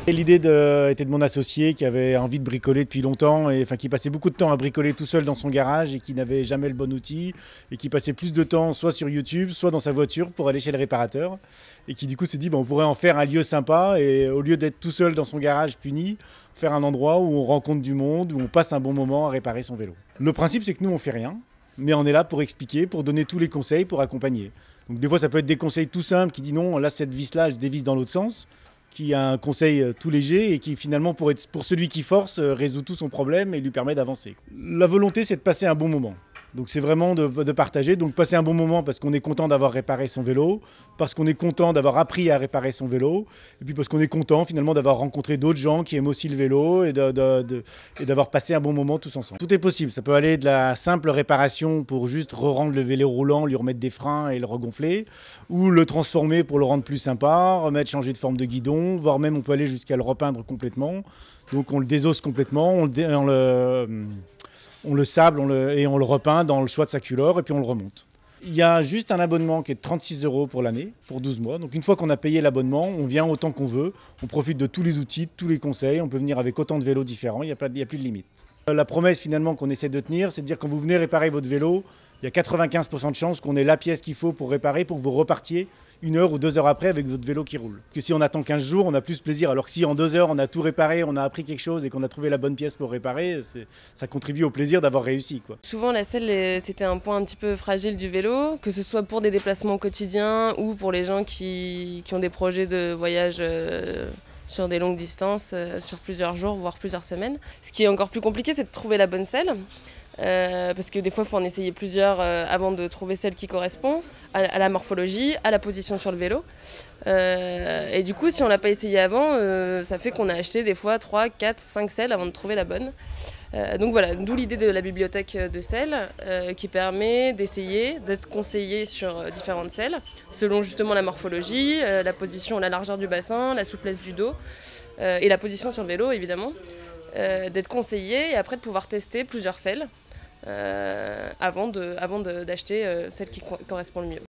L'idée était de mon associé qui avait envie de bricoler depuis longtemps, et qui passait beaucoup de temps à bricoler tout seul dans son garage et qui n'avait jamais le bon outil et qui passait plus de temps soit sur YouTube, soit dans sa voiture pour aller chez le réparateur, et qui du coup s'est dit on pourrait en faire un lieu sympa et au lieu d'être tout seul dans son garage puni, faire un endroit où on rencontre du monde, où on passe un bon moment à réparer son vélo. Le principe c'est que nous on fait rien, mais on est là pour expliquer, pour donner tous les conseils, pour accompagner. Donc des fois ça peut être des conseils tout simples qui disent non, là cette vis-là elle se dévisse dans l'autre sens, qui a un conseil tout léger et qui finalement pour celui qui force résout tout son problème et lui permet d'avancer. La volonté c'est de passer un bon moment. Donc c'est vraiment de partager, donc passer un bon moment parce qu'on est content d'avoir réparé son vélo, parce qu'on est content d'avoir appris à réparer son vélo, et puis parce qu'on est content finalement d'avoir rencontré d'autres gens qui aiment aussi le vélo et d'avoir passé un bon moment tous ensemble. Tout est possible, ça peut aller de la simple réparation pour juste re-rendre le vélo roulant, lui remettre des freins et le regonfler, ou le transformer pour le rendre plus sympa, changer de forme de guidon, voire même on peut aller jusqu'à le repeindre complètement. Donc on le désosse complètement, on le sable et on le repeint dans le choix de sa culotte et puis on le remonte. Il y a juste un abonnement qui est de 36 € pour l'année, pour 12 mois. Donc une fois qu'on a payé l'abonnement, on vient autant qu'on veut. On profite de tous les outils, de tous les conseils. On peut venir avec autant de vélos différents, il n'y a plus de limite. La promesse finalement qu'on essaie de tenir, c'est de dire quand vous venez réparer votre vélo, il y a 95% de chances qu'on ait la pièce qu'il faut pour réparer, pour que vous repartiez 1 heure ou 2 heures après avec votre vélo qui roule. Que si on attend 15 jours, on a plus plaisir. Alors que si en 2 heures on a tout réparé, on a appris quelque chose et qu'on a trouvé la bonne pièce pour réparer, ça contribue au plaisir d'avoir réussi, quoi. Souvent la selle c'était un point un petit peu fragile du vélo, que ce soit pour des déplacements quotidiens ou pour les gens qui ont des projets de voyage sur des longues distances, sur plusieurs jours, voire plusieurs semaines. Ce qui est encore plus compliqué, c'est de trouver la bonne selle. Parce que des fois il faut en essayer plusieurs avant de trouver celle qui correspond à la morphologie, à la position sur le vélo. Et du coup si on l'a pas essayé avant, ça fait qu'on a acheté des fois 3, 4, 5 selles avant de trouver la bonne. Donc voilà, d'où l'idée de la bibliothèque de selles qui permet d'essayer, d'être conseillé sur différentes selles, selon justement la morphologie, la position, la largeur du bassin, la souplesse du dos et la position sur le vélo évidemment. D'être conseillé et après de pouvoir tester plusieurs selles avant d'acheter celle qui correspond le mieux.